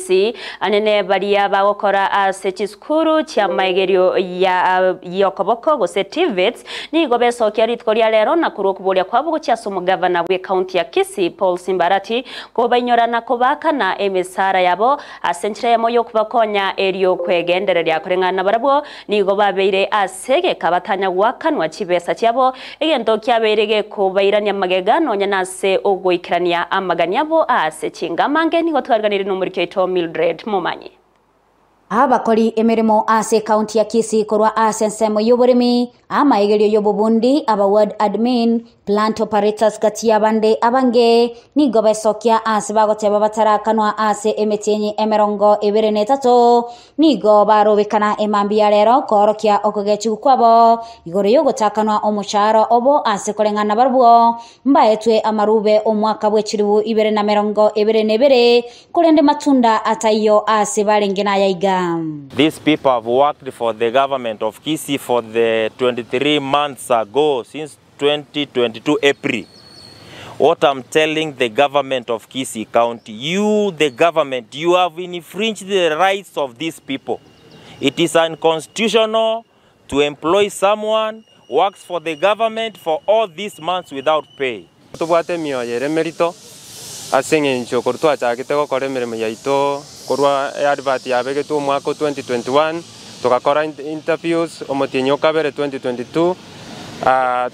Gusii anene baria bagokora ase chiskuru chia maigerio ya yokoboko gose TVETs ni gobesokia ritko ria lero na kurokuboria kwabo chia Gavana we Kaunti ya Kisii Paul Simbarati ko bainyorana kubakana emisara yabo asenchire moyo kubakonya erio kwegendereria kurengana barabo ni go babeire asege kabatanya gwakanwa chibesa cyabo egento kyaberege kubairania magegano nyanase ogoikirania amaganyabo ase chingamange niho twarganire n'umuriketo Mildred Mumanyi. Abakori emirimo ase Kaunti ya Kisii korwa ase nsemo y'uburimi amaigerio y'obubundi aba ward admin plant operators gati y'abande abange nigo besokia ase bagoteba batarakanwa ase emetenyi emerongo 23 nigo barobekana emambi ya lero korokia okogechu kwabo igoro yogotakanwa omushahara obo ase korengana barbo mbaetwe amarube omwaka bwechiribu 2022 kurende matunda atayo ase barengena yaiga. These people have worked for the government of Kisii for the 23 months ago, since 2022 April. What I'm telling the government of Kisii County, you, the government, you have infringed the rights of these people. It is unconstitutional to employ someone who works for the government for all these months without pay. Asengencho kortua chakitego kore mirimo yaito korwa advert yabege tu mwaka 2021 tukakora interviews omotinyo kabere 2022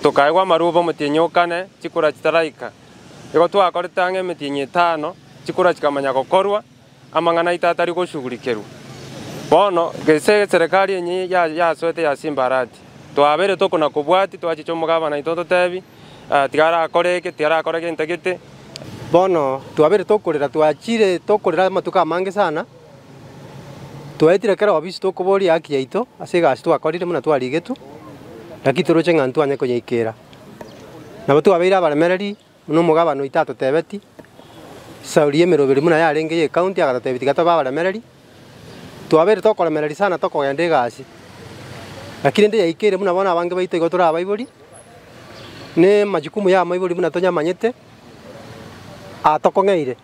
tukaigwa marubo omotinyo kane chikura chitaraika ego twakore tange metinye 5 chikura chikamanya gokorwa amangana itatari gushugulikerwa bono gese serikali yenye ya soete ya Simbarati twabere tokona kubwati twachicho Gavana itoto tebi tigara akoreke ntagite bono twabere tokorera twachire tokorera matuka mange sana twetire kera obisi tokobori aki yaito ase gasi twakorire muna twarigetu lakitoro chengantu anye konyeikera nabo twabera baramereri muno Mugabano itato tebeti sauri emerobere muna yarenge ye county agatebiti gato baramereri twabere tokoremereri sana tokogende gasi lakini nde yaikere muna bona abange baito igotora abaibori ne majukumu ya maibori muna tonya manyete atokongeire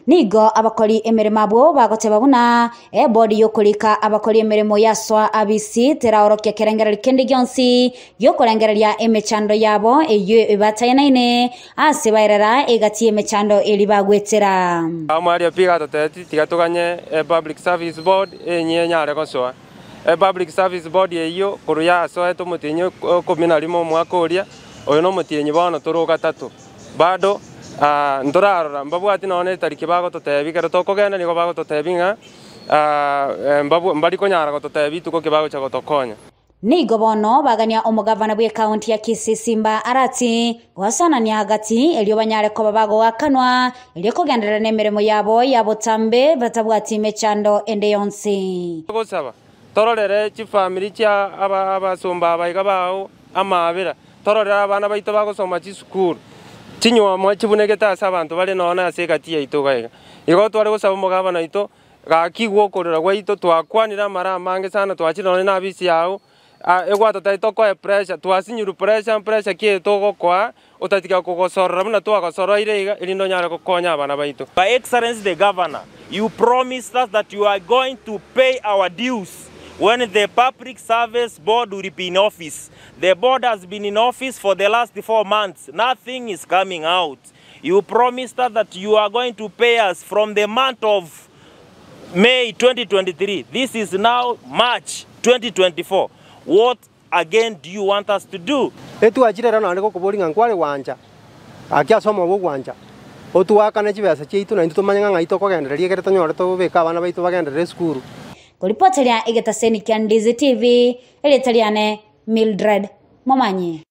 nigo abakori emirimo abo bagoteba buna body yokulika abakori emirimo yaswa abisi teraorokia kerengereri kende gyonsi yokurengereria emechando yabo eyo ebatayanaine ase bairara egati emechando eli bagwetera amari piga toteti tigatuganye public service board enye nyare gosoa public service board eyo kuruya soa tomutinyo kominarimo mwakoria oyo no mutinyi bana turuga tatu bado ndorarora mbabwati none tariki bago totebi kero tokogenda nigo bago totebinga mbari konyara gototebi tuko kibago cha gotokonya nigo bono bagania omugavana bwe Kaunti ya Kisii Simba arati wasanania hagati elio banyare ko babago wakanwa elio kogendera nemirimo yabo yabotambe batabwati mechando ende yonsi gosaba tororere chi family cha abasumba abayiga bawo amabera tororera abana baito bagosoma chi school Tinyo mwachibunegeta sabantu bale nona asegati yaito gaiga igo tware gusaba Mugabana ito gakigwo korera gwaito twakwanira mara mange sana twachirone na bisi yao egwato taito ko pressure twasinyuru pressure kieto kwa utatika kugosorra muna twagosoro ire ilindo nyara kokonya abana baito. By Excellency the Governor, you promised us that you are going to pay our dues when the Public Service Board will be in office. The board has been in office for the last 4 months. Nothing is coming out. You promised us that you are going to pay us from the month of May 2023. This is now March 2024. What again do you want us to do? Etu ajira rano aneko kuboringa nkwale wanja. Akia somo wo wanja. Otu akana chibesa chitu na into manyanga ngaito kogenderia kere tonyore to beka bana baito bagendere skuru. Kuripoteria egetaseni kia Ndizi TV, elitaliane Mildred Mumanyi.